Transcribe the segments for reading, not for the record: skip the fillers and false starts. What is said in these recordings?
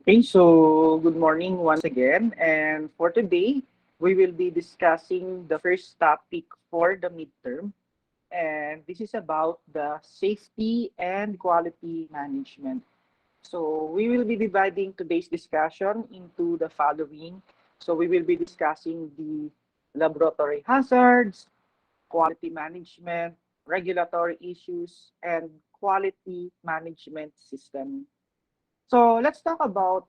Okay, so good morning once again. And for today, we will be discussing the first topic for the midterm. And this is about the safety and quality management. So we will be dividing today's discussion into the following. So we will be discussing the laboratory hazards, quality management, regulatory issues, and quality management system. So let's talk about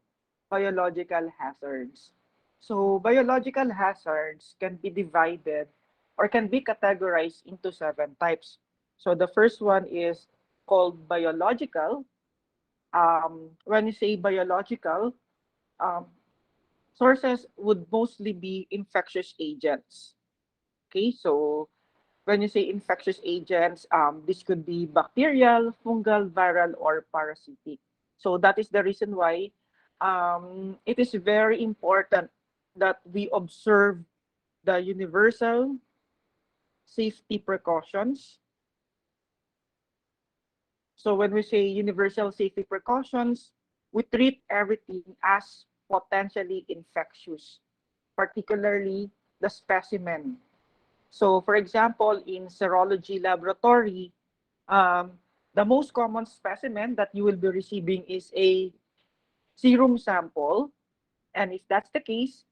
biological hazards. So biological hazards can be divided or can be categorized into seven types. So the first one is called biological. When you say biological, um, sources would mostly be infectious agents. Okay, so when you say infectious agents, this could be bacterial, fungal, viral, or parasitic. So that is the reason why it is very important that we observe the universal safety precautions. So when we say universal safety precautions, we treat everything as potentially infectious, particularly the specimen. So for example, in serology laboratory, um, the most common specimen that you will be receiving is a serum sample. And if that's the case,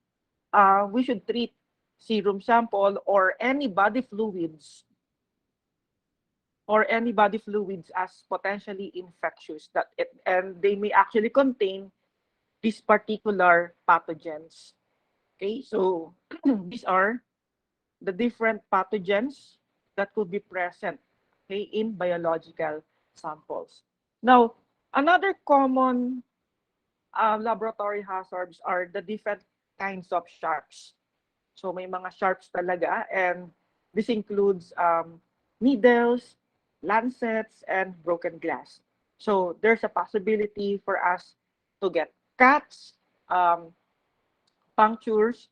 we should treat serum sample or any body fluids as potentially infectious and they may actually contain these particular pathogens. Okay, so these are the different pathogens that could be present, okay, in biological samples. Now, another common laboratory hazards are the different kinds of sharps. So may mga sharps talaga, and this includes needles, lancets, and broken glass. So there's a possibility for us to get cuts, um, punctures,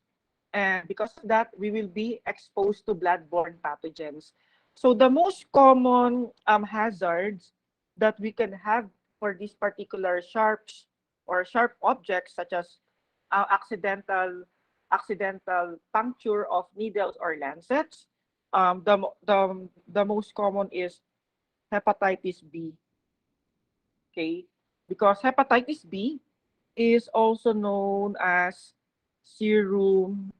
and because of that, we will be exposed to blood-borne pathogens. So the most common hazards that we can have for these particular sharps or sharp objects, such as accidental puncture of needles or lancets, the most common is hepatitis B. Okay, because hepatitis B is also known as serum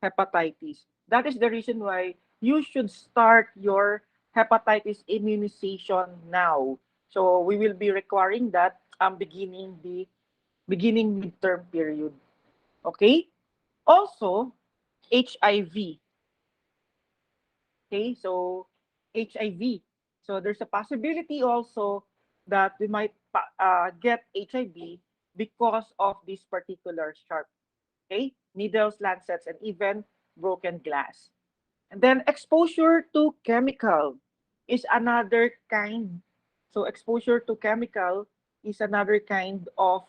hepatitis. That is the reason why you should start your hepatitis immunization now. So we will be requiring that beginning midterm period. Okay? Also, HIV. Okay, so HIV. So there's a possibility also that we might get HIV because of this particular sharp, okay, needles, lancets, and even broken glass. And then exposure to chemical is another kind. So exposure to chemical is another kind of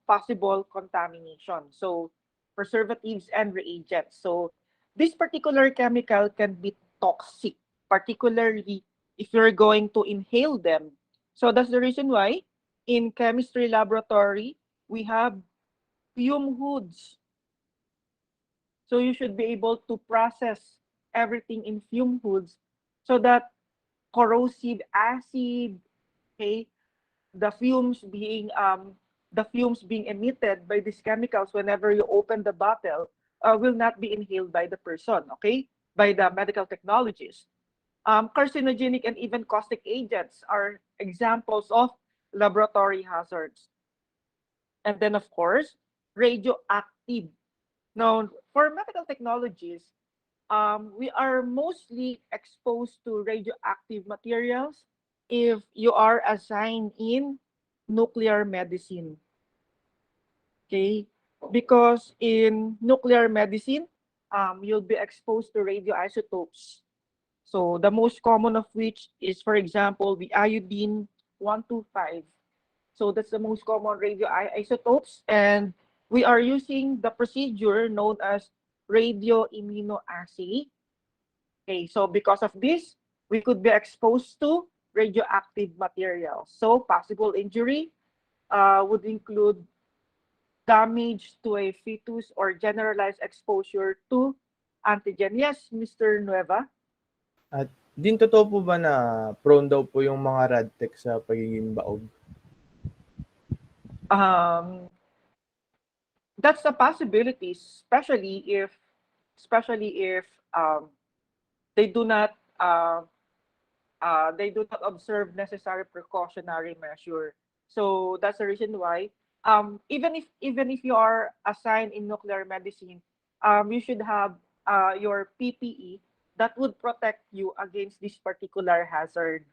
possible contamination. So preservatives and reagents. So this particular chemical can be toxic, particularly if you're going to inhale them. So that's the reason why in chemistry laboratory, we have fume hoods. So you should be able to process everything in fume hoods so that corrosive acid, okay, the fumes being emitted by these chemicals whenever you open the bottle will not be inhaled by the person, okay, by the medical technologists. Carcinogenic and even caustic agents are examples of laboratory hazards. And then, of course, radioactive. Now, for medical technologies, we are mostly exposed to radioactive materials if you are assigned in nuclear medicine. Okay, because in nuclear medicine, you'll be exposed to radioisotopes. So the most common of which is, for example, the iodine 125. So that's the most common radioisotopes, and we are using the procedure known as radioimmunoassay. Okay, so because of this, we could be exposed to radioactive materials. So possible injury, would include damage to a fetus or generalized exposure to antigen. Yes, Mr. Nueva? At din totoo po ba na prone daw po yung mga radtech sa pagiging baog? Um, that's a possibility, especially if um, they do not uh, they do not observe necessary precautionary measure. So that's the reason why even if you are assigned in nuclear medicine, you should have your PPE that would protect you against this particular hazard.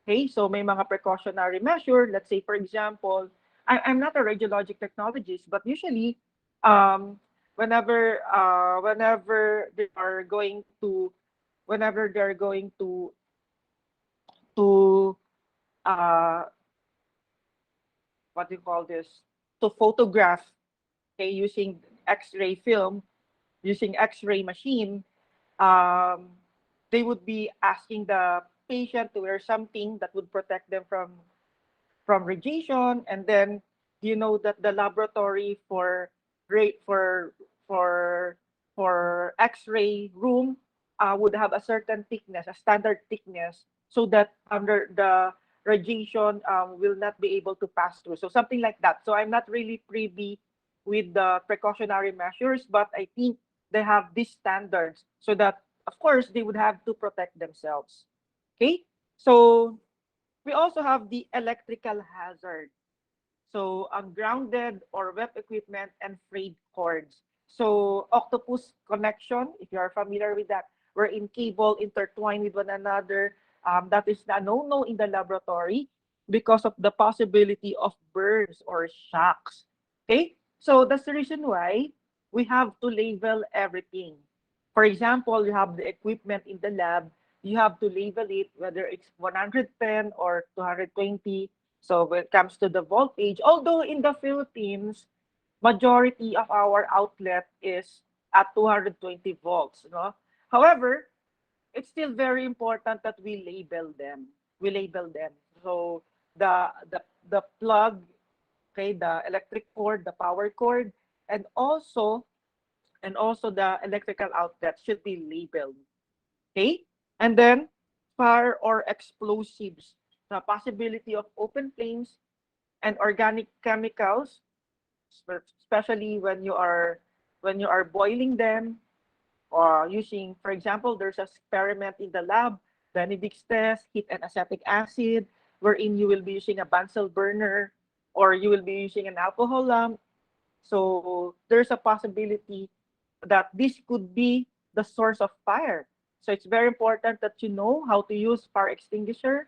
Okay, so may mga precautionary measure. Let's say, for example, I'm not a radiologic technologist, but usually, um, whenever they are going to, whenever they're going to uh, what do you call this? To photograph, okay, using X-ray film, using X-ray machine, um, they would be asking the patient to wear something that would protect them from radiation, and then you know that the laboratory for rate for for X-ray room would have a certain thickness, a standard thickness, so that under the radiation will not be able to pass through. So something like that. So I'm not really privy with the precautionary measures, but I think they have these standards so that, of course, they would have to protect themselves. Okay, so we also have the electrical hazard. So ungrounded or web equipment and frayed cords. So octopus connection, if you are familiar with that, wherein cable intertwined with one another, that is a no-no in the laboratory because of the possibility of burns or shocks. Okay, so that's the reason why we have to label everything. For example, you have the equipment in the lab, you have to label it whether it's 110 or 220. So when it comes to the voltage, although in the Philippines, majority of our outlet is at 220 volts, no? However, it's still very important that we label them. We label them. So the plug, okay, the electric cord, the power cord, and also the electrical outlet should be labeled. Okay? And then fire or explosives, the possibility of open flames and organic chemicals, especially when you are boiling them or using, for example, there's an experiment in the lab, Benedict's test, heat and acetic acid, wherein you will be using a Bunsen burner or you will be using an alcohol lamp. So there's a possibility that this could be the source of fire. So it's very important that you know how to use fire extinguisher,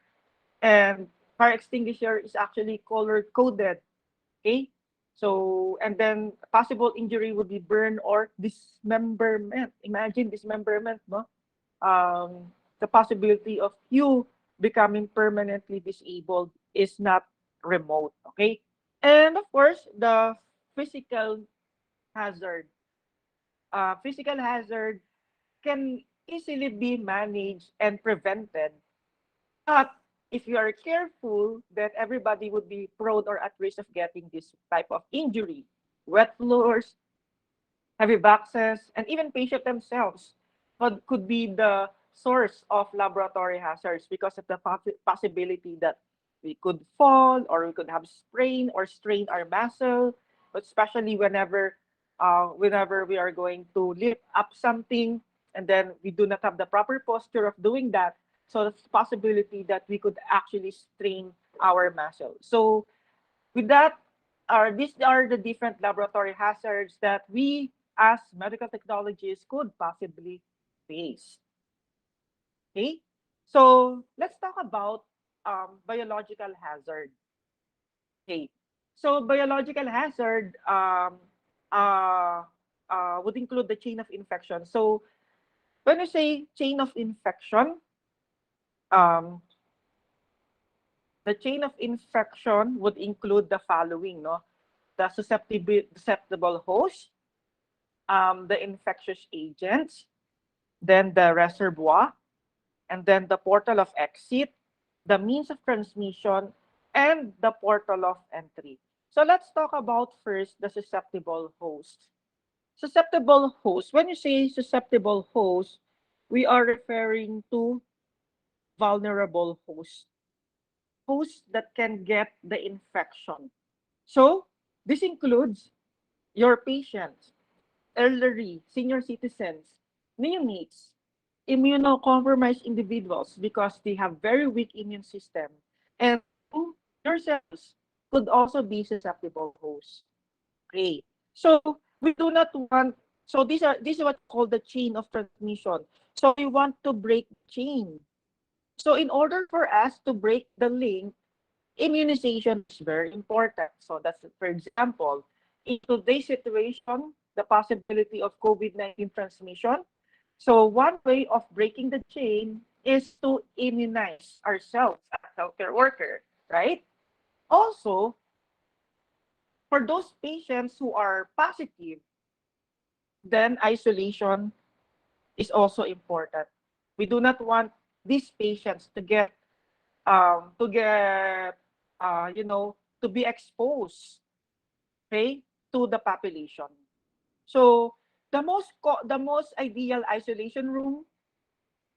and fire extinguisher is actually color coded. Okay, so and then possible injury would be burn or dismemberment. Imagine dismemberment, no? The possibility of you becoming permanently disabled is not remote. Okay, and of course the physical hazard. Physical hazard can easily be managed and prevented. But if you are careful, then everybody would be prone or at risk of getting this type of injury. Wet floors, heavy boxes, and even patient themselves could be the source of laboratory hazards because of the possibility that we could fall or we could have sprain or strain our muscle, but especially whenever we are going to lift up something and then we do not have the proper posture of doing that. So there's a possibility that we could actually strain our muscle. So with that, these are the different laboratory hazards that we as medical technologists could possibly face. Okay, so let's talk about biological hazard. Okay, so biological hazard uh, would include the chain of infection. So when you say chain of infection, um, the chain of infection would include the following, no? The susceptible host, the infectious agents, then the reservoir, and then the portal of exit, the means of transmission, and the portal of entry. So let's talk about first the susceptible host. Susceptible host, when you say susceptible host, we are referring to vulnerable hosts, hosts that can get the infection. So this includes your patients, elderly, senior citizens, neonates, immunocompromised individuals because they have very weak immune system, and you yourselves could also be susceptible hosts. Okay, so we do not want. So this is what you call the chain of transmission. So we want to break the chain. So in order for us to break the link, immunization is very important. So that's, for example, in today's situation, the possibility of COVID-19 transmission. So one way of breaking the chain is to immunize ourselves as a healthcare worker, right? Also, for those patients who are positive, then isolation is also important. We do not want these patients to get to get you know, to be exposed, okay, to the population. So the most ideal isolation room,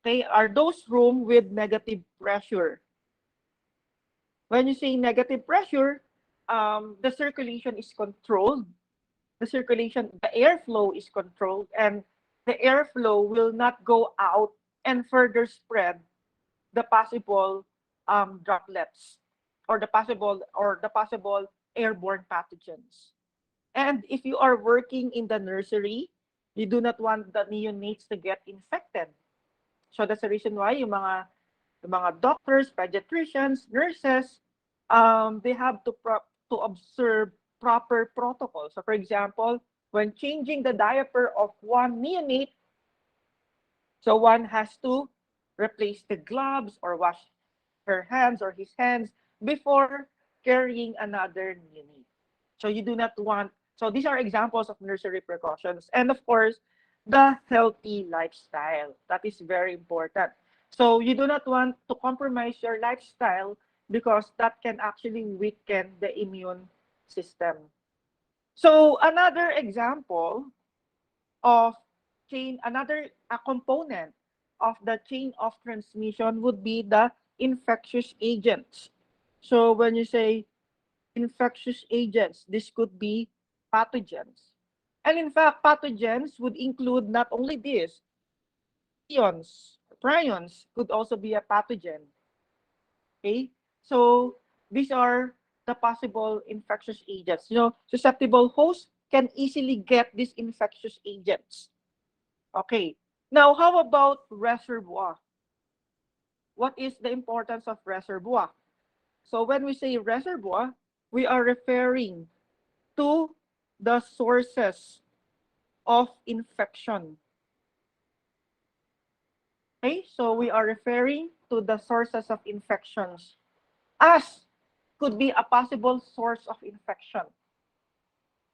okay, are those room with negative pressure. When you say negative pressure, the circulation is controlled. The airflow is controlled, and the airflow will not go out and further spread the possible droplets or the possible airborne pathogens. And if you are working in the nursery, you do not want the neonates to get infected. So that's the reason why yung mga doctors, pediatricians, nurses, they have to observe proper protocols. So for example, when changing the diaper of one neonate, so one has to replace the gloves or wash her hands or his hands before carrying another neonate. So you do not want, so these are examples of nursery precautions. And of course, the healthy lifestyle. That is very important. So you do not want to compromise your lifestyle because that can actually weaken the immune system. So another example of another a component of the chain of transmission would be the infectious agents. So when you say infectious agents, this could be pathogens. And in fact, pathogens would include not only this, ions, prions could also be a pathogen. Okay? So these are the possible infectious agents. You know, susceptible hosts can easily get these infectious agents. Okay. Now, how about reservoir? What is the importance of reservoir? So when we say reservoir, we are referring to the sources of infection. Okay, so we are referring to the sources of infections as could be a possible source of infection.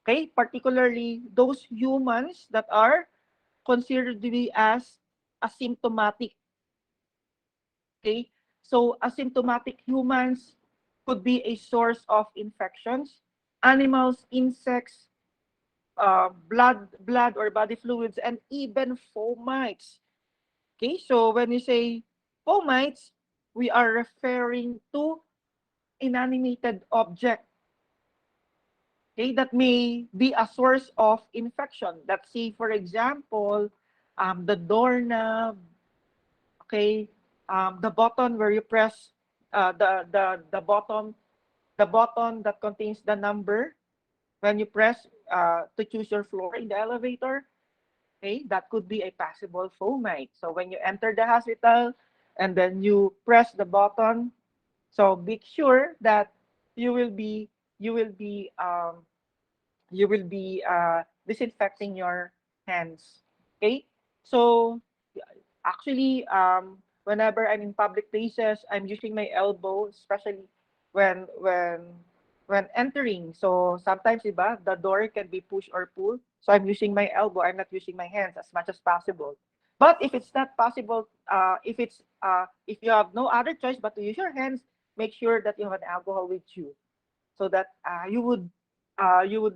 Okay, particularly those humans that are considered to be as asymptomatic. Okay, so asymptomatic humans could be a source of infections. Animals, insects, blood or body fluids, and even fomites. Okay, so when you say fomites, we are referring to inanimated object. Okay, that may be a source of infection. Let's say, for example, the doorknob. Okay, the button where you press the button that contains the number when you press to choose your floor in the elevator. Okay, that could be a possible fomite. So when you enter the hospital and then you press the button, so make sure that you will be you will be disinfecting your hands. Okay, so actually, whenever I'm in public places, I'm using my elbow, especially when when when entering. So sometimes, iba, the door can be push or pull. So I'm using my elbow. I'm not using my hands as much as possible. But if it's not possible, if you have no other choice but to use your hands, make sure that you have an alcohol with you, so that you would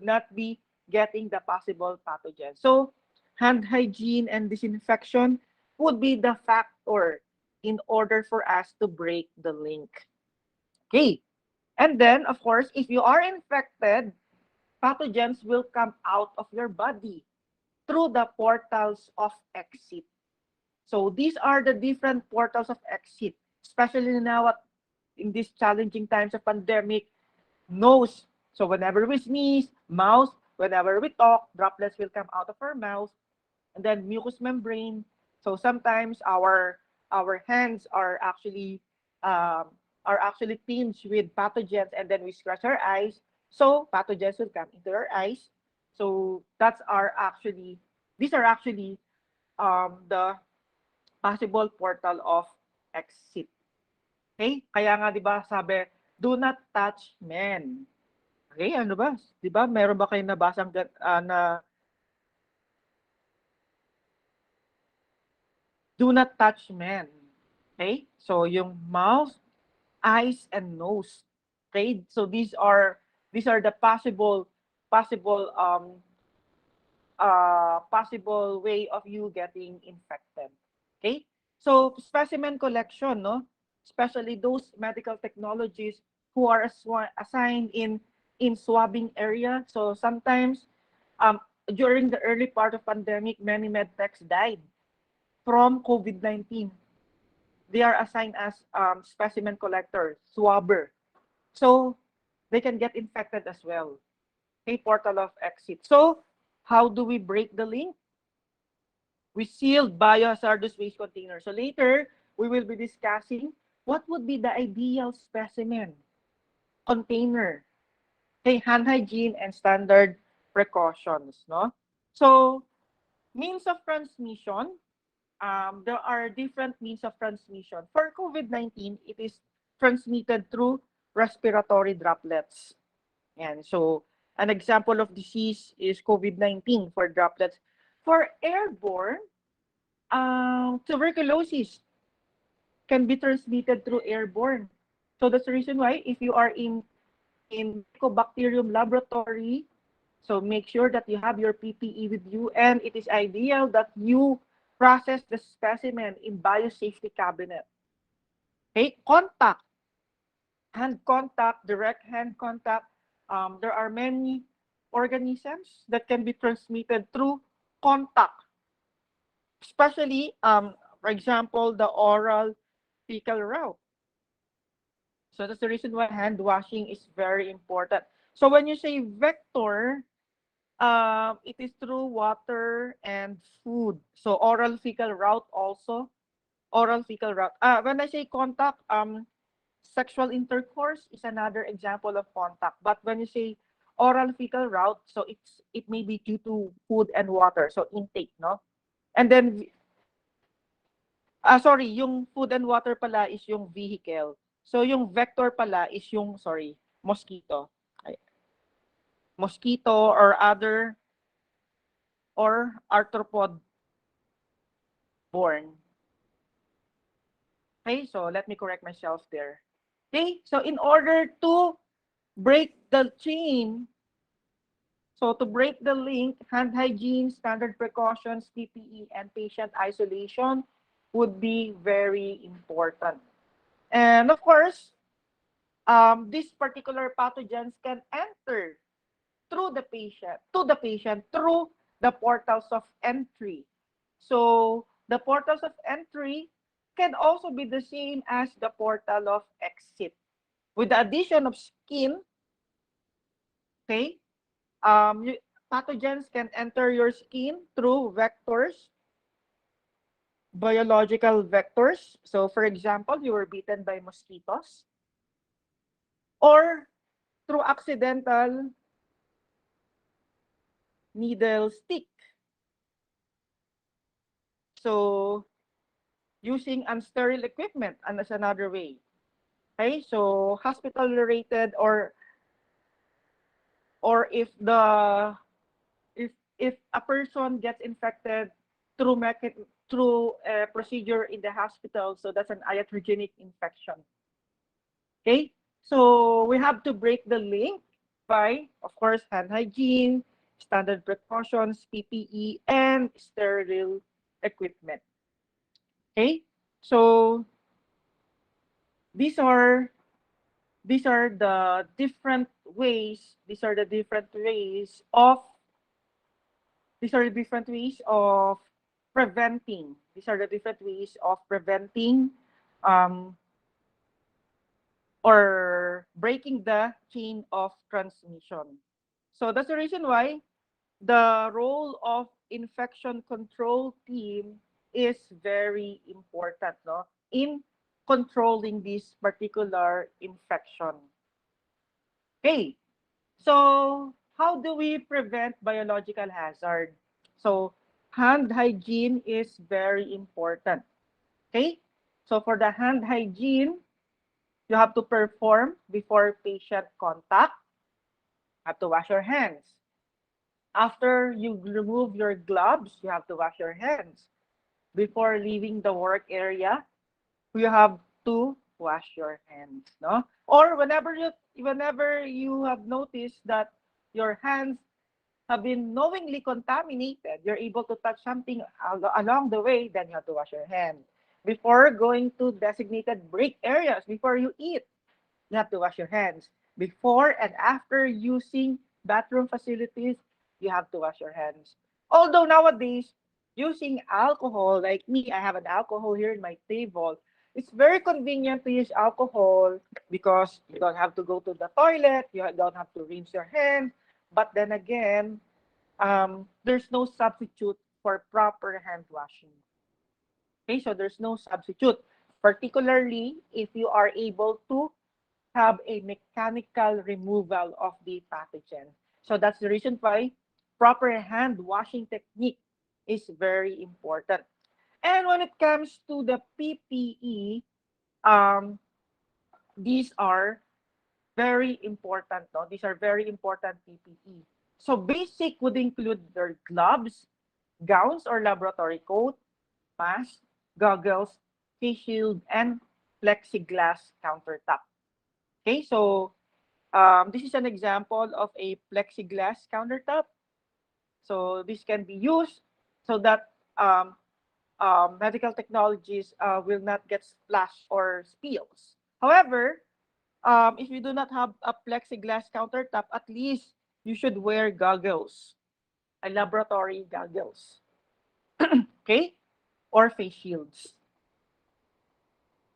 not be getting the possible pathogen. So hand hygiene and disinfection would be the factor in order for us to break the link. Okay. And then, of course, if you are infected, pathogens will come out of your body through the portals of exit. So these are the different portals of exit, especially now in these challenging times of pandemic. Nose. So whenever we sneeze, mouth, whenever we talk, droplets will come out of our mouth, and then mucous membrane. So sometimes our hands are actually tinged with pathogens, and then we scratch our eyes. So pathogens will come into our eyes. So that's our actually these are actually the possible portal of exit. Okay? Kaya nga 'di ba sabi, do not touch men. Okay, ano ba? 'Di ba meron ba kayong nabasang na do not touch men. Okay? So yung mouth, eyes and nose. Okay? So these are the possible possible way of you getting infected. Okay? So specimen collection, no? Especially those medical technologies who are assigned in swabbing area. So sometimes during the early part of pandemic, many medtechs died from COVID-19. They are assigned as specimen collector, swabber. So they can get infected as well. Okay, portal of exit. So how do we break the link? We sealed biohazardous waste container. So later, we will be discussing what would be the ideal specimen container. Okay, hand hygiene and standard precautions. No? So means of transmission, there are different means of transmission. For COVID-19, it is transmitted through respiratory droplets. And so an example of disease is COVID-19 for droplets. For airborne, tuberculosis can be transmitted through airborne. So that's the reason why if you are in Mycobacterium laboratory, so make sure that you have your PPE with you, and it is ideal that you process the specimen in biosafety cabinet. Okay, contact, hand contact, direct hand contact. There are many organisms that can be transmitted through contact, especially, for example, the oral fecal route. So that's the reason why hand washing is very important. So when you say vector, it is through water and food. So oral fecal route also. Oral fecal route. When I say contact, sexual intercourse is another example of contact. But when you say oral fecal route, so it may be due to food and water. So intake, no? And then, sorry, yung food and water pala is yung vehicle. So yung vector pala is yung, sorry, mosquito. Mosquito or other or arthropod born. Okay, so let me correct myself there. Okay, so in order to break the chain, so to break the link, hand hygiene, standard precautions, PPE, and patient isolation would be very important. And of course, these particular pathogens can enter through the patient, to the patient through the portals of entry. So the portals of entry can also be the same as the portal of exit. With the addition of skin, okay, pathogens can enter your skin through vectors, biological vectors. So for example, you were bitten by mosquitoes, or through accidental needle stick. So using unsterile equipment, and that's another way. Okay, so hospital related, or if a person gets infected through through a procedure in the hospital, so that's an iatrogenic infection. Okay, so we have to break the link by, of course, hand hygiene, standard precautions, PPE, and sterile equipment. Okay, so these are these are the different ways. These are the different ways of preventing. These are the different ways of preventing um, or breaking the chain of transmission. So that's the reason why the role of infection control team is very important, no, in controlling this particular infection. Okay, so how do we prevent biological hazard? So hand hygiene is very important. Okay, so for the hand hygiene, you have to perform before patient contact. You have to wash your hands. After you remove your gloves, you have to wash your hands. Before leaving the work area, you have to wash your hands, no? Or whenever you have noticed that your hands have been knowingly contaminated, you're able to touch something along the way, then you have to wash your hands. Before going to designated break areas, before you eat, you have to wash your hands. Before and after using bathroom facilities, you have to wash your hands. Although nowadays, using alcohol, like me, I have an alcohol here in my table. It's very convenient to use alcohol because you don't have to go to the toilet, you don't have to rinse your hands. But then again, there's no substitute for proper hand washing. Okay, so there's no substitute, particularly if you are able to have a mechanical removal of the pathogen. So that's the reason why proper hand washing technique is very important. And when it comes to the PPE, um, these are very important. No? These are very important PPE. So basic would include their gloves, gowns or laboratory coat, mask, goggles, face shield, and plexiglass countertop. Okay, so this is an example of a plexiglass countertop. So this can be used so that medical technologies will not get splashed or spills. However, if you do not have a plexiglass countertop, at least you should wear goggles, a laboratory goggles, okay, or face shields.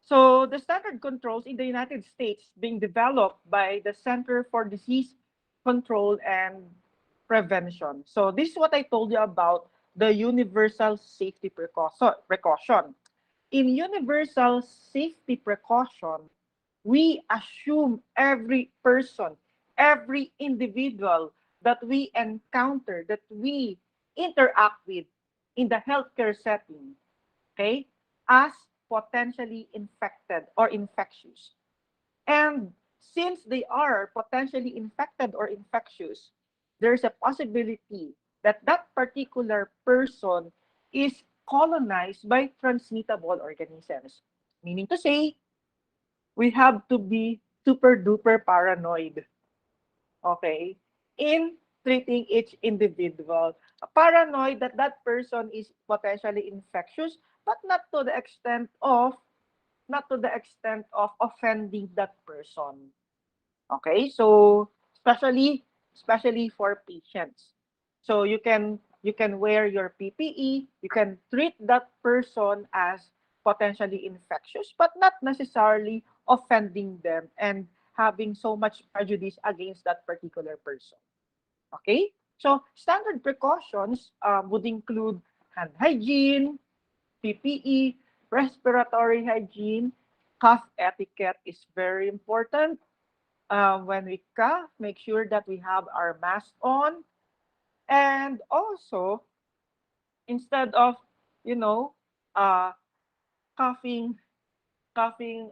So the standard controls in the United States being developed by the Center for Disease Control and Prevention. So this is what I told you about the universal safety precaution. In universal safety precaution, we assume every person, every individual that we encounter, that we interact with in the healthcare setting, okay, as potentially infected or infectious. And since they are potentially infected or infectious, there's a possibility that that particular person is colonized by transmittable organisms. Meaning to say, we have to be super duper paranoid, okay, in treating each individual. Paranoid that that person is potentially infectious, but not to the extent of offending that person. Okay, so especially for patients. So you can wear your PPE, you can treat that person as potentially infectious, but not necessarily offending them and having so much prejudice against that particular person. Okay, so standard precautions would include hand hygiene, PPE, respiratory hygiene, cough etiquette is very important. When we cough, make sure that we have our mask on. And also, instead of, you know, uh, coughing, coughing,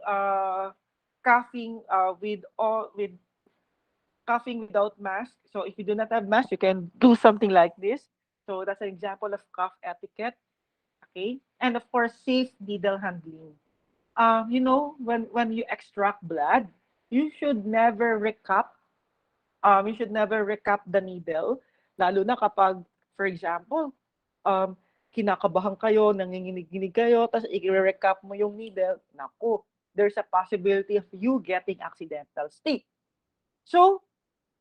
with coughing without mask. So if you do not have mask, you can do something like this. So that's an example of cough etiquette. Okay, and of course, safe needle handling. When you extract blood, you should never recap the needle, lalo na kapag, for example, um, kinakabahan kayo, nanginginig-ginig kayo, tapos i-recap mo yung needle, naku, there's a possibility of you getting accidental stick. So,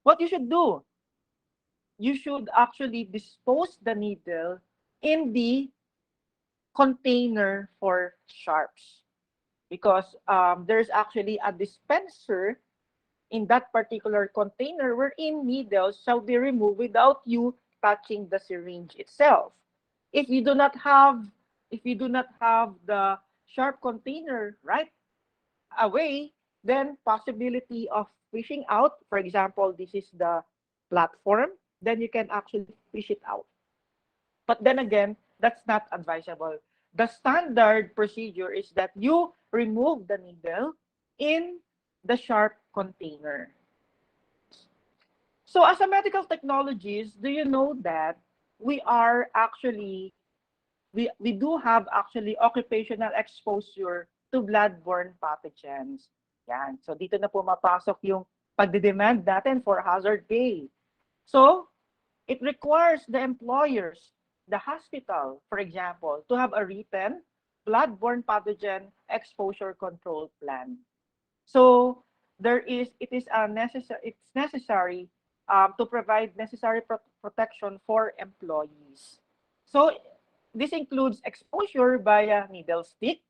what you should do, you should actually dispose the needle in the container for sharps because there's actually a dispenser in that particular container wherein needles shall be removed without you touching the syringe itself. If you do not have the sharp container right away, then possibility of fishing out, for example, this is the platform, then you can actually fish it out. But then again, that's not advisable. The standard procedure is that you remove the needle in the sharp container. So as a medical technologist, do you know that we are actually we do have actually occupational exposure to bloodborne pathogens. Yan. So dito na pumapasok yung pagdedemand natin for hazard pay. So it requires the employers, the hospital, for example, to have a written bloodborne pathogen exposure control plan. So it's necessary to provide necessary protection for employees. So this includes exposure via needle stick,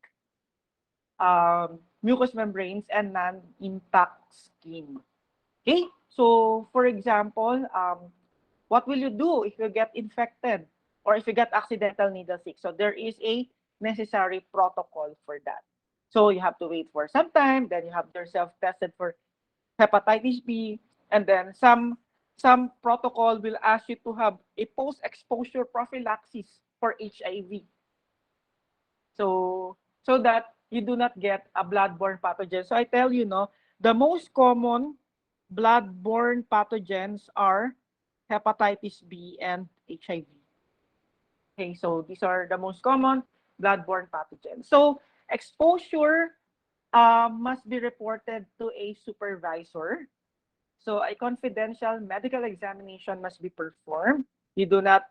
mucous membranes, and non-intact skin. Okay, so for example, what will you do if you get infected or if you get accidental needle stick? So there is a necessary protocol for that. So you have to wait for some time, then you have yourself tested for hepatitis B, and then some protocol will ask you to have a post-exposure prophylaxis for HIV. So that you do not get a bloodborne pathogen. So I tell you, no, the most common bloodborne pathogens are hepatitis B and HIV. Okay, so these are the most common bloodborne pathogens. So exposure must be reported to a supervisor. So a confidential medical examination must be performed. You do not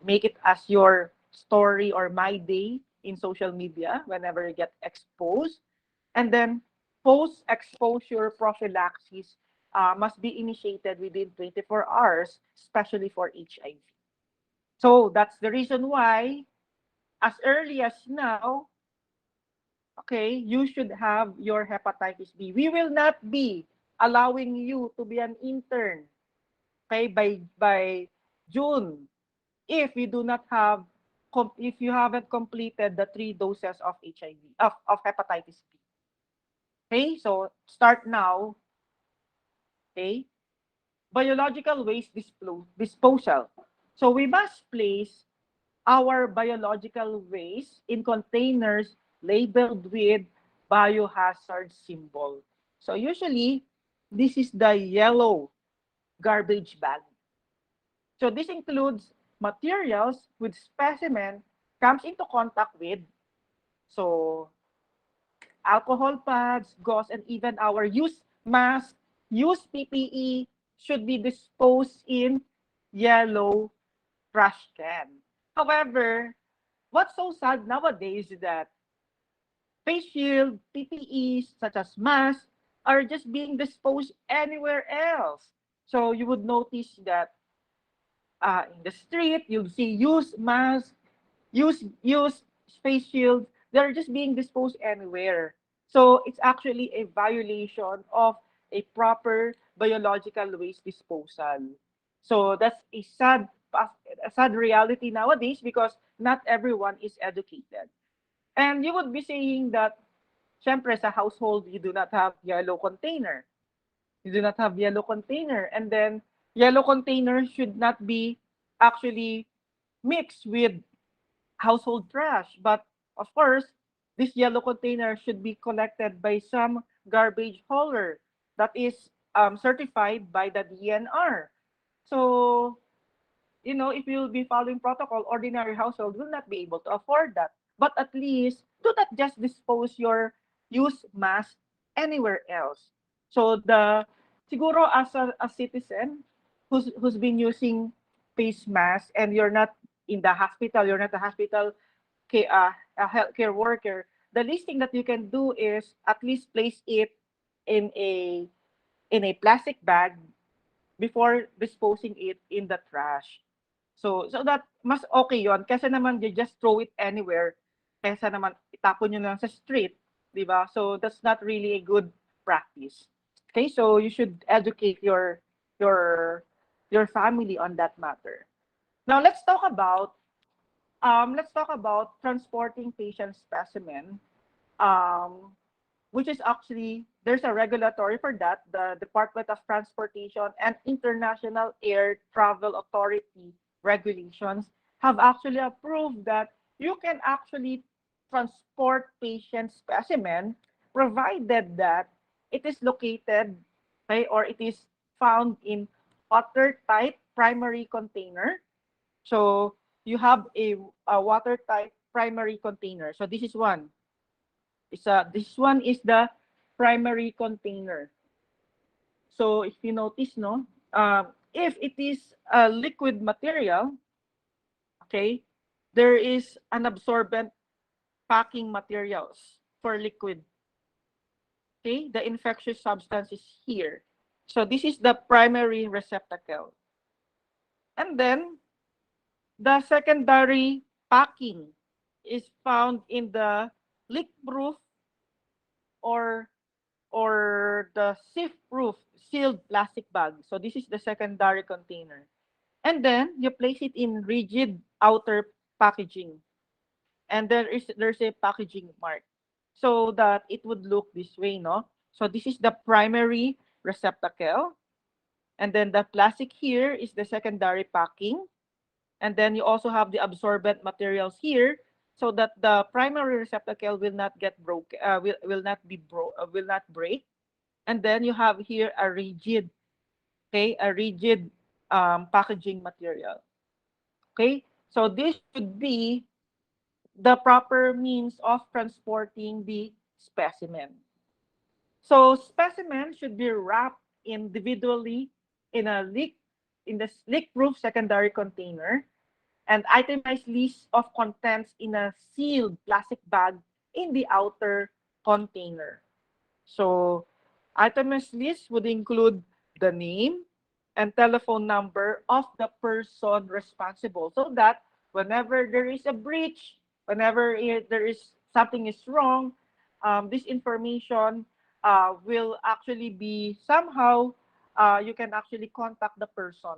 make it as your story or my day in social media whenever you get exposed. And then post-exposure prophylaxis must be initiated within 24 hours, especially for HIV. So that's the reason why, as early as now, okay, you should have your hepatitis B. We will not be allowing you to be an intern, okay, by June if you do not have if you haven't completed the 3 doses of HIV of hepatitis B. Okay, so start now. Okay, biological waste disposal. So we must place our biological waste in containers labeled with biohazard symbol. So usually, this is the yellow garbage bag. So this includes materials with specimen comes into contact with. So alcohol pads, gauze, and even our used mask, used PPE should be disposed in yellow trash can. However, what's so sad nowadays is that face shield, PPEs, such as masks, are just being disposed anywhere else. So you would notice that in the street, you'll see used masks, used face shields. They're just being disposed anywhere. So it's actually a violation of a proper biological waste disposal. So that's a sad reality nowadays because not everyone is educated. And you would be saying that, syempre sa household, you do not have yellow container. You do not have yellow container. And then yellow container should not be actually mixed with household trash. But of course, this yellow container should be collected by some garbage hauler that is certified by the DNR. So, if you'll be following protocol, ordinary household will not be able to afford that. But at least do not just dispose your used mask anywhere else. So siguro as a citizen who's been using face mask and you're not in the hospital, you're not a hospital a healthcare worker, the least thing that you can do is at least place it in a plastic bag before disposing it in the trash. So that mas okay yon kasi naman you just throw it anywhere kaysa naman itapon nyo lang sa street, di ba? So that's not really a good practice. Okay, so you should educate your your family on that matter. Now let's talk about transporting patient specimen. Um, which is actually there's a regulatory for that. The Department of Transportation and International Air Travel Authority regulations have actually approved that you can actually transport patient specimen provided that it is located, okay, or it is found in watertight primary container. So you have a watertight primary container. So this one is the primary container. So if you notice, no, if it is a liquid material, okay, there is an absorbent packing materials for liquid. Okay, the infectious substance is here. So this is the primary receptacle. And then the secondary packing is found in the leak-proof or the sieve-proof sealed plastic bag. So this is the secondary container. And then you place it in rigid outer packaging. And there's a packaging mark so that it would look this way, no? So this is the primary receptacle. And then the plastic here is the secondary packing. And then you also have the absorbent materials here so that the primary receptacle will not get broke, will not break. And then you have here a rigid, okay, a rigid packaging material. Okay, so this should be the proper means of transporting the specimen. So specimen should be wrapped individually in a leak-proof secondary container and itemized list of contents in a sealed plastic bag in the outer container. So items list would include the name and telephone number of the person responsible so that whenever there is a breach, whenever there is something is wrong, this information will actually be somehow you can actually contact the person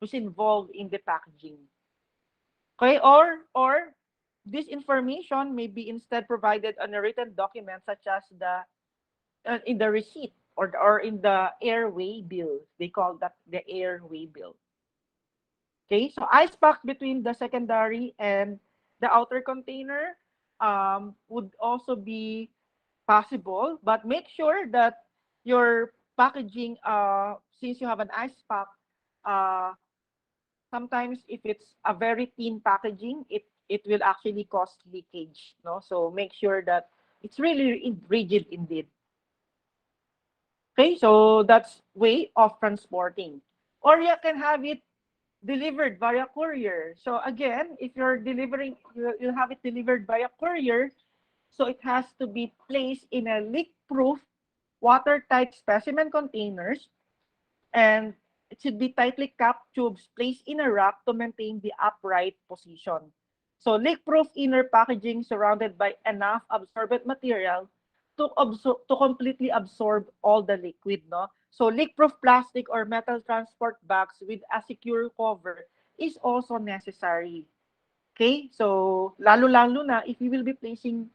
who's involved in the packaging. Okay, or this information may be instead provided on a written document such as the in the receipt or in the airway bill. They call that the airway bill. Okay, so ice pack between the secondary and the outer container would also be possible, but make sure that your packaging, since you have an ice pack, uh, sometimes if it's a very thin packaging, it will actually cause leakage. No, so make sure that it's really rigid indeed. Okay, so that's way of transporting. Or you can have it delivered via courier. So again, if you're delivering, you'll have it delivered via courier. So it has to be placed in a leak-proof, watertight specimen containers, and it should be tightly capped tubes placed in a rack to maintain the upright position. So leak-proof inner packaging surrounded by enough absorbent material to completely absorb all the liquid, no? So leak-proof plastic or metal transport bags with a secure cover is also necessary. Okay? So lalo-lalo na if you will be placing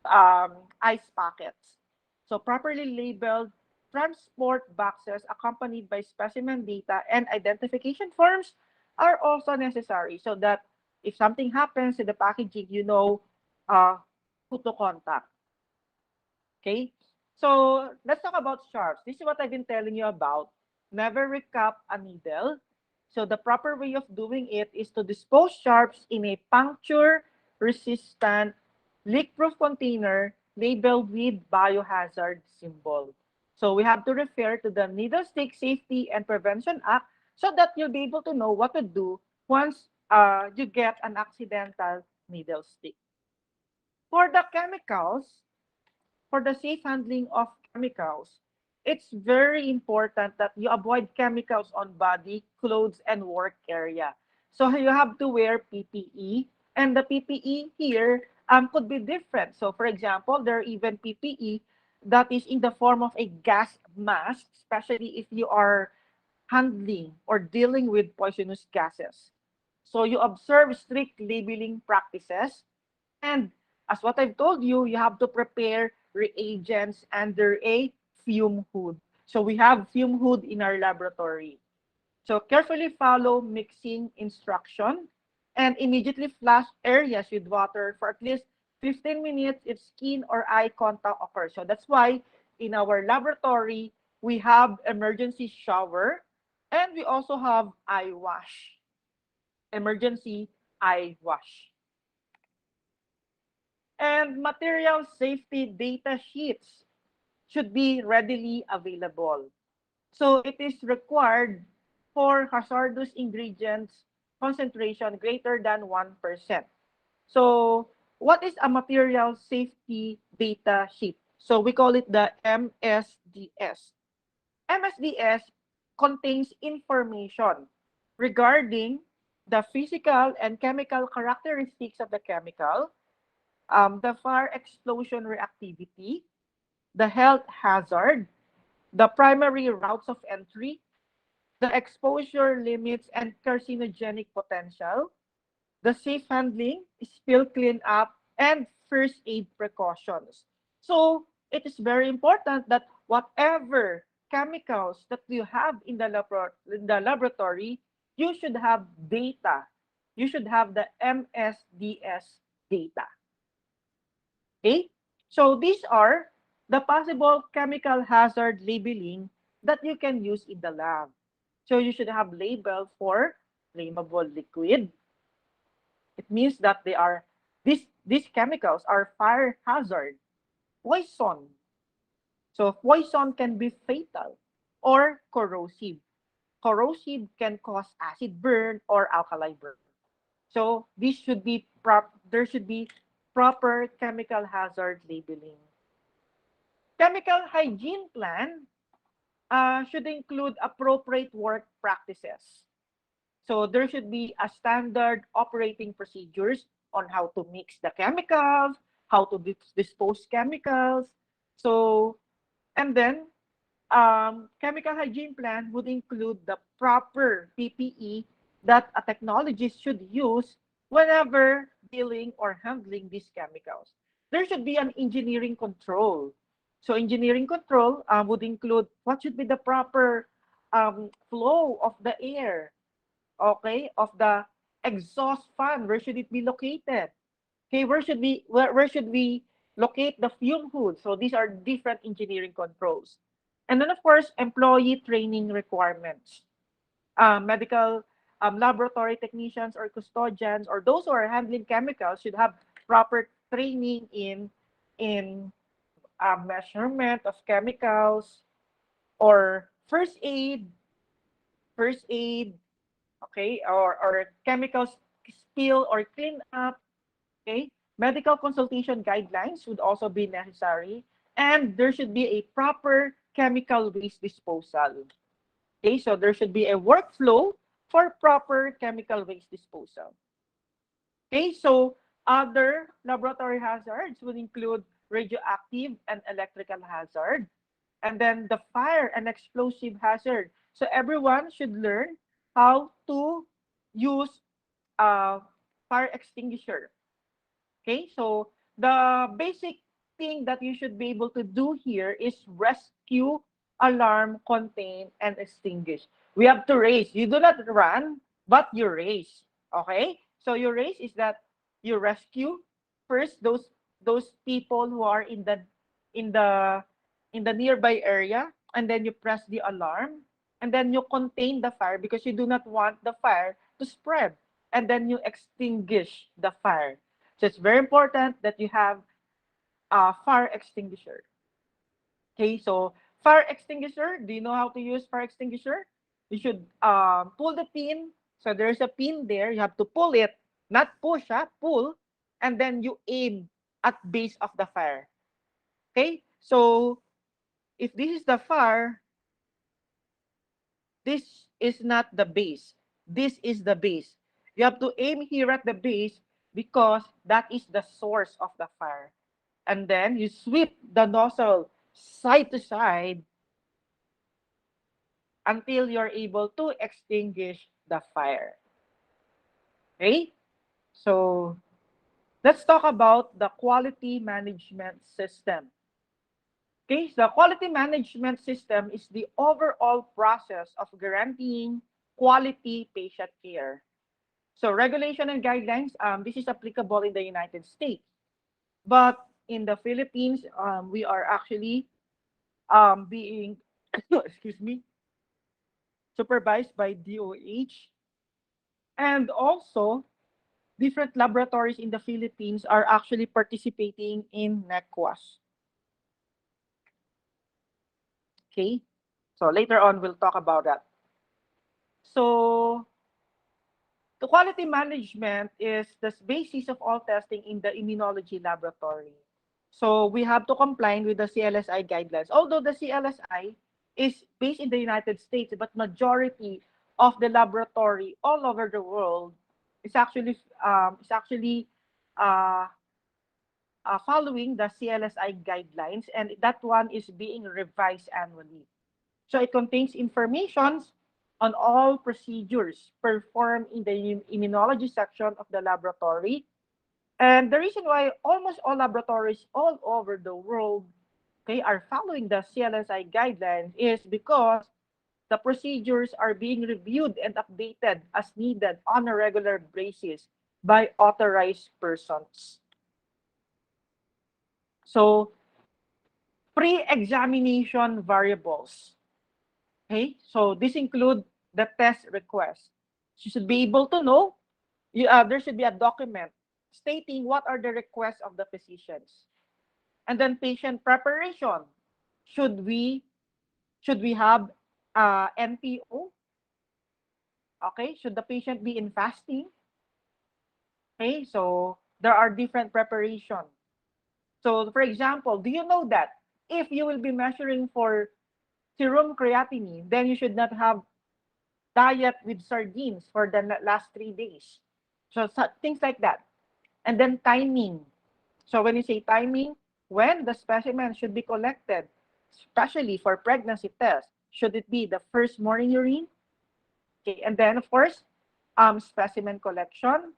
ice packets. So properly labeled transport boxes accompanied by specimen data and identification forms are also necessary so that if something happens to the packaging, you know who to contact. Okay? So let's talk about sharps. This is what I've been telling you about. Never recap a needle. So the proper way of doing it is to dispose sharps in a puncture resistant leak-proof container labeled with biohazard symbol. So we have to refer to the Needle Stick Safety and Prevention Act so that you'll be able to know what to do once you get an accidental needle stick. For the chemicals, for the safe handling of chemicals, it's very important that you avoid chemicals on body, clothes, and work area. So you have to wear PPE, and the PPE here could be different. So for example, there are even PPE that is in the form of a gas mask, especially if you are handling or dealing with poisonous gases. So you observe strict labeling practices, and as what I've told you, you have to prepare reagents under a fume hood. So we have fume hood in our laboratory. So carefully follow mixing instruction and immediately flush areas with water for at least 15 minutes if skin or eye contact occurs. So that's why in our laboratory, we have emergency shower and we also have eye wash, emergency eye wash. And material safety data sheets should be readily available. So it is required for hazardous ingredients concentration greater than 1%. So what is a material safety data sheet? So we call it the MSDS. MSDS contains information regarding the physical and chemical characteristics of the chemical, the fire explosion reactivity, the health hazard, the primary routes of entry, the exposure limits and carcinogenic potential, the safe handling, spill cleanup, and first aid precautions. So it is very important that whatever chemicals that you have in the laboratory, you should have data. You should have the MSDS data. Okay? So these are the possible chemical hazard labeling that you can use in the lab. So you should have label for flammable liquid. It means that these chemicals are fire hazard. Poison. So poison can be fatal or corrosive. Corrosive can cause acid burn or alkali burn. So there should be proper chemical hazard labeling. Chemical hygiene plan should include appropriate work practices. So there should be a standard operating procedures on how to mix the chemicals, how to dispose chemicals. So, and then chemical hygiene plan would include the proper PPE that a technologist should use whenever dealing or handling these chemicals. There should be an engineering control. So engineering control would include what should be the proper flow of the air, okay, of the exhaust fan. Where should it be located? Okay, where should we locate the fume hood? So these are different engineering controls. And then of course, employee training requirements. Medical laboratory technicians or custodians or those who are handling chemicals should have proper training in measurement of chemicals or first aid, okay, or chemicals spill or clean up. Okay, medical consultation guidelines would also be necessary, and there should be a proper chemical waste disposal. Okay, so there should be a workflow for proper chemical waste disposal. Okay, so other laboratory hazards would include radioactive and electrical hazard, and then the fire and explosive hazard. So everyone should learn how to use a fire extinguisher. Okay, so the basic thing that you should be able to do here is rescue, alarm, contain, and extinguish. We have to race. You do not run, but you race. Okay, so your race is that you rescue first those people who are in the in the nearby area, and then you press the alarm, and then you contain the fire because you do not want the fire to spread, and then you extinguish the fire. So it's very important that you have fire extinguisher. Okay, so fire extinguisher, do you know how to use fire extinguisher? You should pull the pin. So there's a pin there. You have to pull it, not push, pull, and then you aim at base of the fire. Okay, so if this is the fire, this is not the base. This is the base. You have to aim here at the base because that is the source of the fire. And then you sweep the nozzle side to side until you're able to extinguish the fire. Okay? So let's talk about the quality management system. Okay, the quality management system is the overall process of guaranteeing quality patient care. So regulation and guidelines, this is applicable in the United States. But in the Philippines, we are actually being, excuse me, supervised by DOH. And also, different laboratories in the Philippines are actually participating in NECWAS. Okay, so later on, we'll talk about that. So the quality management is the basis of all testing in the immunology laboratory. So we have to comply with the CLSI guidelines. Although the CLSI is based in the United States, but majority of the laboratory all over the world is actually uh, following the CLSI guidelines, and that one is being revised annually. So it contains information on all procedures performed in the immunology section of the laboratory. And the reason why almost all laboratories all over the world, okay, are following the CLSI guidelines is because the procedures are being reviewed and updated as needed on a regular basis by authorized persons. So pre-examination variables. Okay, so this include the test request. You should be able to know, there should be a document stating what are the requests of the physicians. And then patient preparation. Should we should we have NPO? Okay, should the patient be in fasting? Okay, so there are different preparation. So for example, do you know that if you will be measuring for serum creatinine, then you should not have diet with sardines for the last 3 days. So things like that. And then timing. So when you say timing, when the specimen should be collected, especially for pregnancy tests, should it be the first morning urine? Okay, and then of course, specimen collection,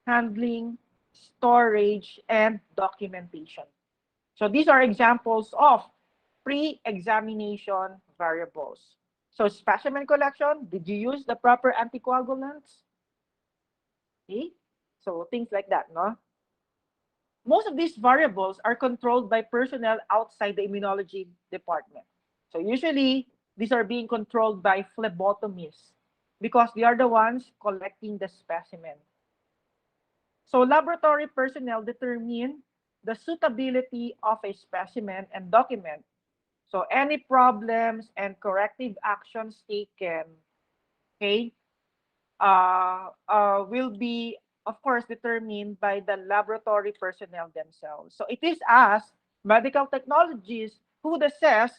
handling, storage, and documentation. So these are examples of pre-examination variables. So specimen collection, did you use the proper anticoagulants? Okay, so things like that, no? Most of these variables are controlled by personnel outside the immunology department. So usually, these are being controlled by phlebotomists because they are the ones collecting the specimen. So laboratory personnel determine the suitability of a specimen and document. So any problems and corrective actions taken, okay, will be, of course, determined by the laboratory personnel themselves. So it is us, medical technologists, who assess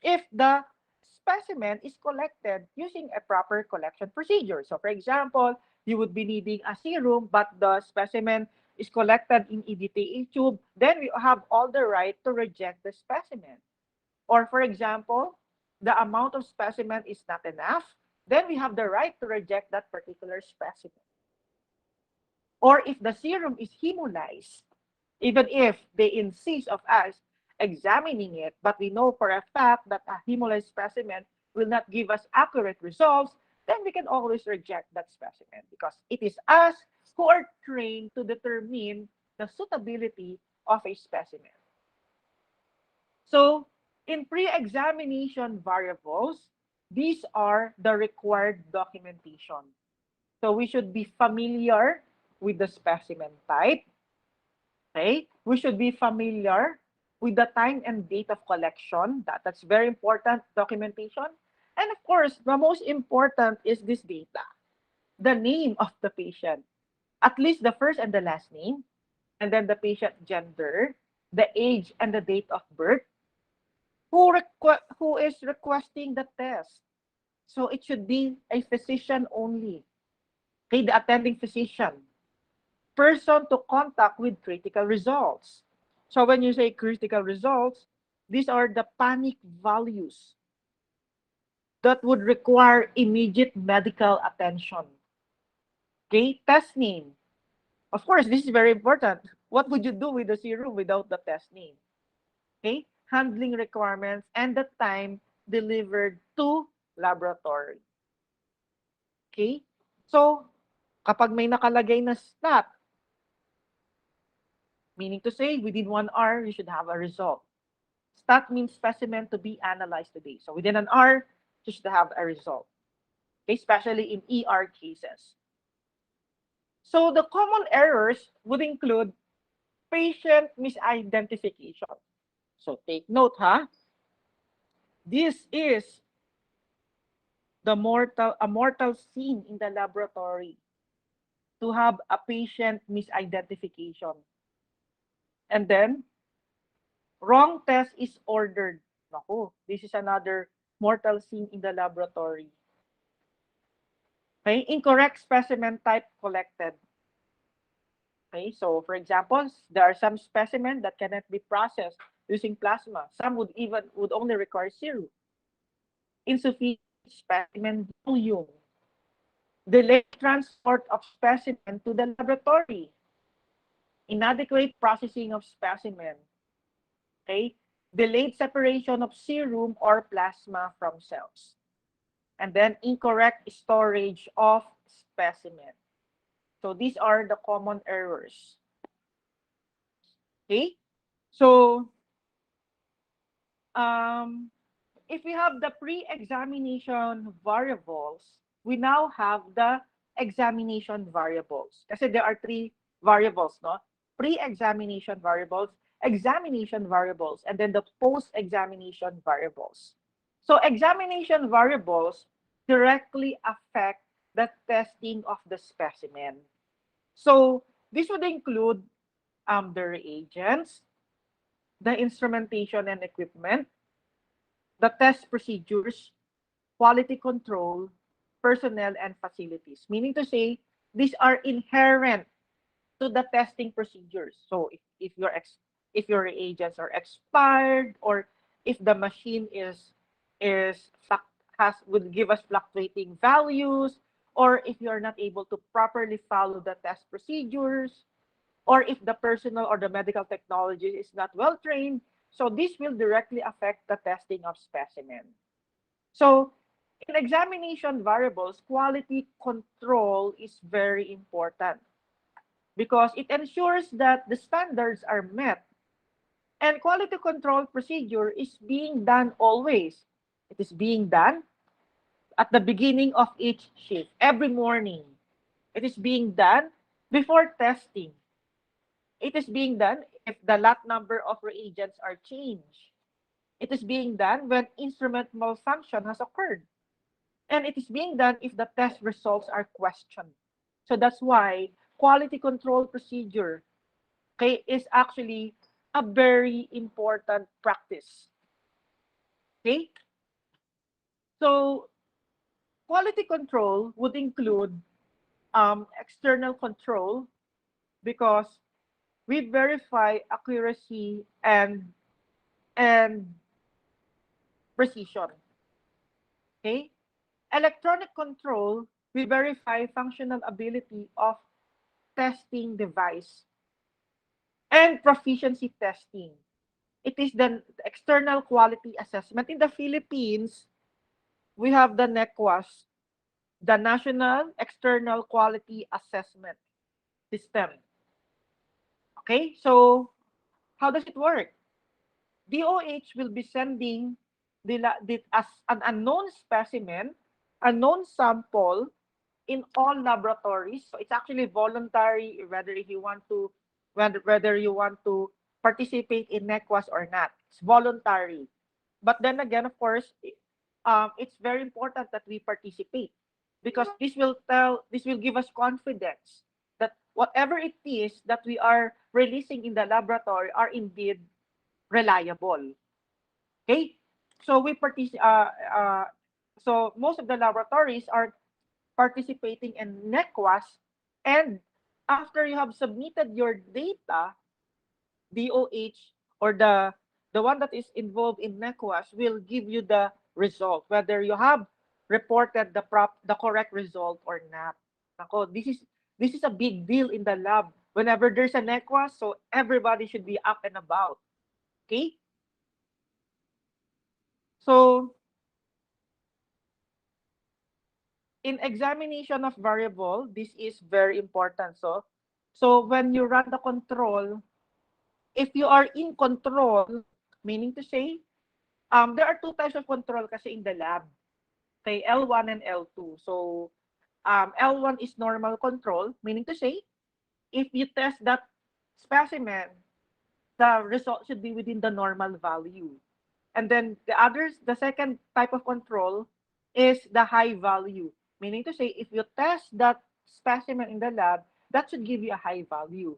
if the specimen is collected using a proper collection procedure. So for example, you would be needing a serum, but the specimen is collected in EDTA tube, then we have all the right to reject the specimen. Or for example, the amount of specimen is not enough, then we have the right to reject that particular specimen. Or if the serum is hemolyzed, even if they insist of us examining it, but we know for a fact that a hemolyzed specimen will not give us accurate results, then we can always reject that specimen because it is us who are trained to determine the suitability of a specimen. So in pre-examination variables, these are the required documentation. So we should be familiar with the specimen type. Okay, we should be familiar with the time and date of collection. That's very important, documentation. And of course, the most important is this data, the name of the patient, at least the first and the last name, and then the patient gender, the age and the date of birth, who is requesting the test. So it should be a physician only, okay, the attending physician, person to contact with critical results. So when you say critical results, these are the panic values that would require immediate medical attention. Okay, test name. Of course, this is very important. What would you do with the serum without the test name? Okay, handling requirements and the time delivered to laboratory. Okay, so kapag may nakalagay na stat, meaning to say within 1 hour, you should have a result. Stat means specimen to be analyzed today. So within an hour, you should have a result, okay, especially in ER cases. So the common errors would include patient misidentification. So take note, huh? This is a mortal sin in the laboratory to have a patient misidentification. And then wrong test is ordered. Naku, this is another mortal sin in the laboratory. Okay, incorrect specimen type collected. Okay, so for example, there are some specimen that cannot be processed using plasma. Some would only require serum. Insufficient specimen volume. Delayed transport of specimen to the laboratory. Inadequate processing of specimen. Okay, delayed separation of serum or plasma from cells. And then incorrect storage of specimen. So these are the common errors. Okay, so um, if we have the pre-examination variables, we now have the examination variables. Kasi there are three variables, no? Pre-examination variables, examination variables, and then the post-examination variables. So examination variables directly affect the testing of the specimen. So this would include the reagents, the instrumentation and equipment, the test procedures, quality control, personnel, and facilities. Meaning to say, these are inherent to the testing procedures. So if your reagents are expired, or if the machine is has would give us fluctuating values, or if you are not able to properly follow the test procedures, or if the personnel or the medical technology is not well trained, so this will directly affect the testing of specimen. So in examination variables, quality control is very important because it ensures that the standards are met, and quality control procedure is being done always. It is being done at the beginning of each shift, every morning. It is being done before testing. It is being done if the lot number of reagents are changed. It is being done when instrument malfunction has occurred. And it is being done if the test results are questioned. So that's why quality control procedure, okay, is actually a very important practice. Okay? So quality control would include external control because we verify accuracy and precision. Okay? Electronic control, we verify functional ability of testing device and proficiency testing. It is the external quality assessment. In the Philippines, we have the NEQAS, the National External Quality Assessment System. Okay, so how does it work? DOH will be sending as an unknown specimen, unknown sample in all laboratories. So it's actually voluntary whether you want to participate in NECWAS or not. It's voluntary. But then again, of course, it's very important that we participate because this will give us confidence that whatever it is that we are releasing in the laboratory are indeed reliable. Okay, so we participate. So most of the laboratories are participating in NECWAS, and after you have submitted your data, DOH or the one that is involved in NECWAS will give you the result, whether you have reported the correct result or not. Nako, this is a big deal in the lab. Whenever there's a NECWAS, so everybody should be up and about. Okay? So in examination of variable, this is very important. So when you run the control, if you are in control, meaning to say, there are two types of control kasi in the lab. Okay, L1 and L2. So L1 is normal control, meaning to say, if you test that specimen, the result should be within the normal value. And then the second type of control is the high value, meaning to say, if you test that specimen in the lab, that should give you a high value.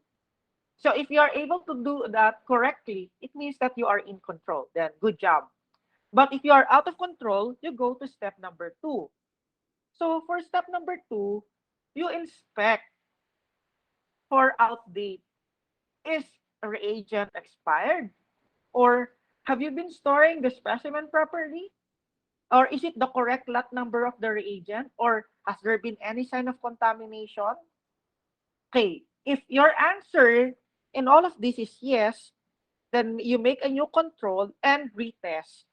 So if you are able to do that correctly, it means that you are in control. Then good job. But if you are out of control, you go to step number 2. So for step number 2, you inspect for outdate. Is a reagent expired? Or have you been storing the specimen properly? Or is it the correct lot number of the reagent? Or has there been any sign of contamination? Okay, if your answer in all of this is yes, then you make a new control and retest.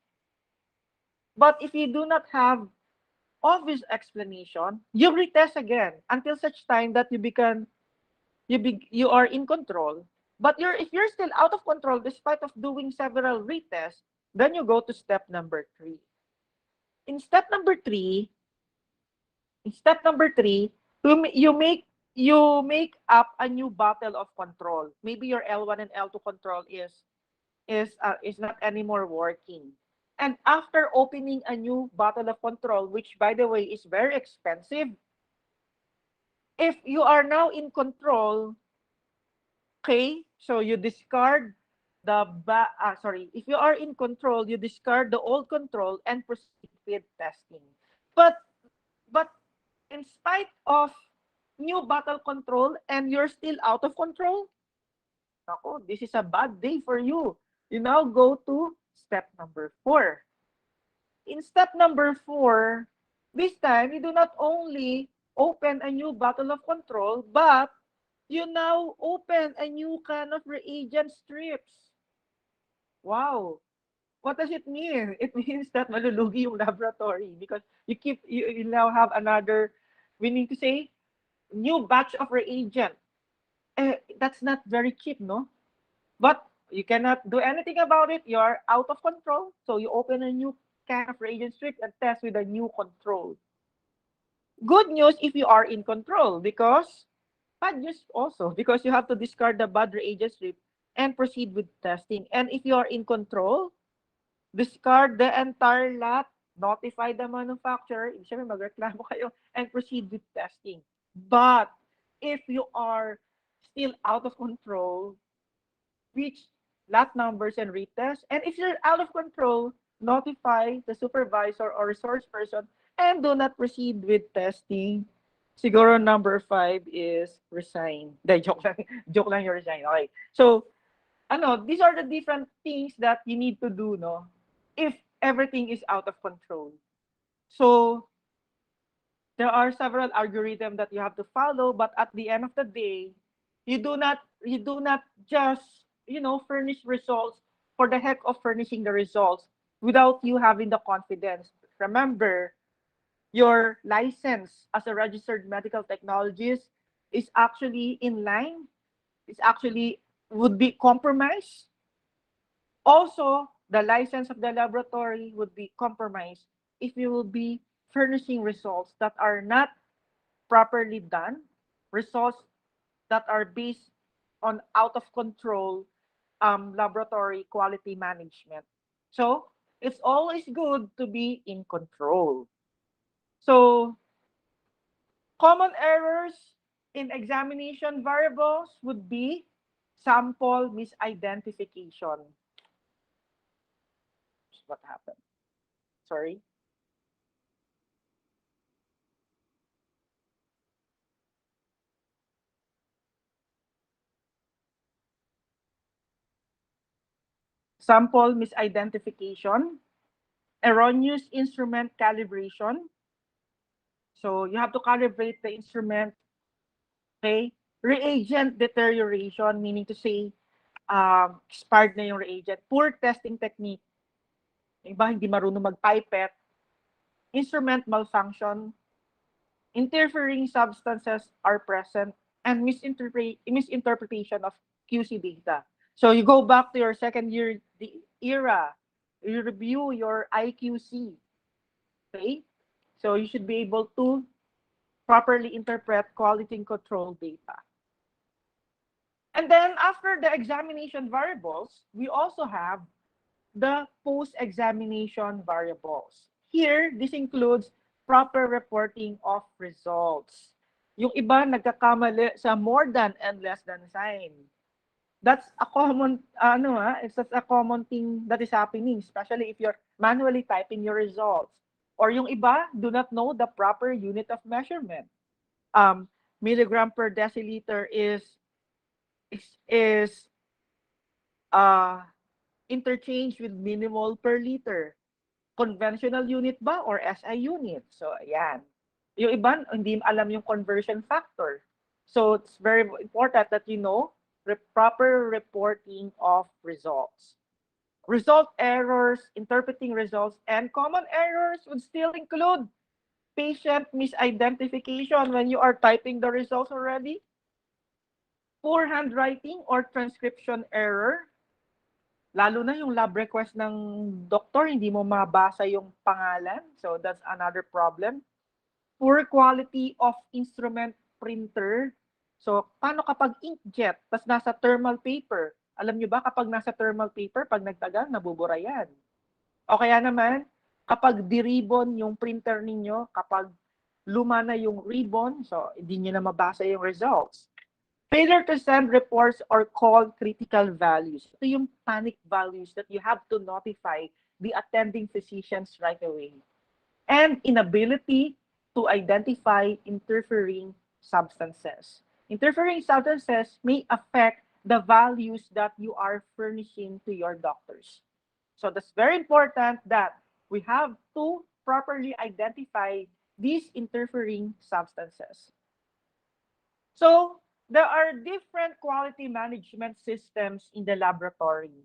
But if you do not have obvious explanation, you retest again until such time that you are in control. But if you're still out of control despite of doing several retests, then you go to step number 3. In step number 3, in step number 3, you make up a new bottle of control. Maybe your L1 and L2 control is not anymore working. And after opening a new bottle of control, which by the way is very expensive, if you are now in control, okay, so you discard if you are in control, you discard the old control and proceed with testing. But but in spite of new battle control and you're still out of control, ako, this is a bad day for you. You now go to step number 4. In step number 4, this time you do not only open a new bottle of control, but you now open a new kind of reagent strips. Wow. What does it mean? It means that malulugi yung laboratory because you now have another, we need to say, new batch of reagent. That's not very cheap, no? But you cannot do anything about it. You're out of control. So you open a new can of reagent strip and test with a new control. Good news if you are in control because bad news also because you have to discard the bad reagent strip and proceed with testing. And if you are in control, discard the entire lot, notify the manufacturer, siyempre magreklamo kayo, and proceed with testing. But if you are still out of control, reach lot numbers and retest. And if you're out of control, notify the supervisor or resource person and do not proceed with testing. Siguro number 5 is resign. Joke lang, joke lang yung resign. Okay. So, these are the different things that you need to do, no? If everything is out of control. So, there are several algorithms that you have to follow, but at the end of the day, you do not just furnish results for the heck of furnishing the results without you having the confidence. Remember, your license as a registered medical technologist is actually in line. It's actually would be compromised. Also, the license of the laboratory would be compromised if you will be furnishing results that are not properly done, results that are based on out of control laboratory quality management. So it's always good to be in control. So common errors in examination variables would be sample misidentification. What happened? Sorry. Sample misidentification, erroneous instrument calibration. So you have to calibrate the instrument, okay? Reagent deterioration, meaning to say, expired na yung reagent. Poor testing technique. Yung iba hindi marunong mag-pipette. Instrument malfunction. Interfering substances are present. And misinterpretation of QC data. So you go back to your second year era. You review your IQC. Okay? So you should be able to properly interpret quality and control data. And then after the examination variables, we also have the post-examination variables. Here, this includes proper reporting of results. Yung iba nagkakamali sa more than and less than sign. That's a common, it's just a common thing that is happening, especially if you're manually typing your results. Or yung iba do not know the proper unit of measurement. Milligram per deciliter is uh, interchange with millimole per liter. Conventional unit ba or SI unit? So, ayan. Yung iba, hindi alam yung conversion factor. So, it's very important that you know proper reporting of results. Result errors, interpreting results, and common errors would still include patient misidentification when you are typing the results already, poor handwriting or transcription error, lalo na yung lab request ng doktor, hindi mo mabasa yung pangalan. So that's another problem. Poor quality of instrument printer. So paano kapag inkjet, tas nasa thermal paper? Alam nyo ba kapag nasa thermal paper, pag nagtagal, nabubura yan. O kaya naman, kapag di-ribbon yung printer ninyo, kapag luma na yung ribbon, so hindi nyo na mabasa yung results. Failure to send reports or call critical values. Ito yung panic values that you have to notify the attending physicians right away. And inability to identify interfering substances. Interfering substances may affect the values that you are furnishing to your doctors. So that's very important that we have to properly identify these interfering substances. So there are different quality management systems in the laboratory.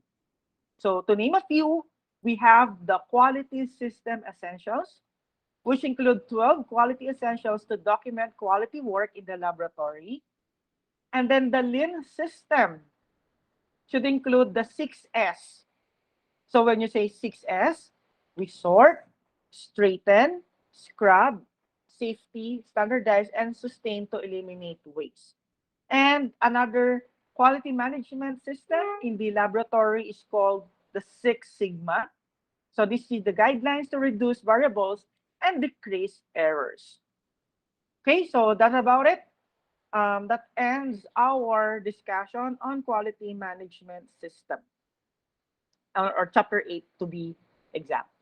So to name a few, we have the quality system essentials, which include 12 quality essentials to document quality work in the laboratory. And then the Lean system should include the 6S. So when you say 6S, we sort, straighten, scrub, safety, standardize, and sustain to eliminate waste. And another quality management system in the laboratory is called the Six Sigma. So this is the guidelines to reduce variables and decrease errors. Okay, so that's about it. That ends our discussion on quality management system, or chapter 8 to be exact.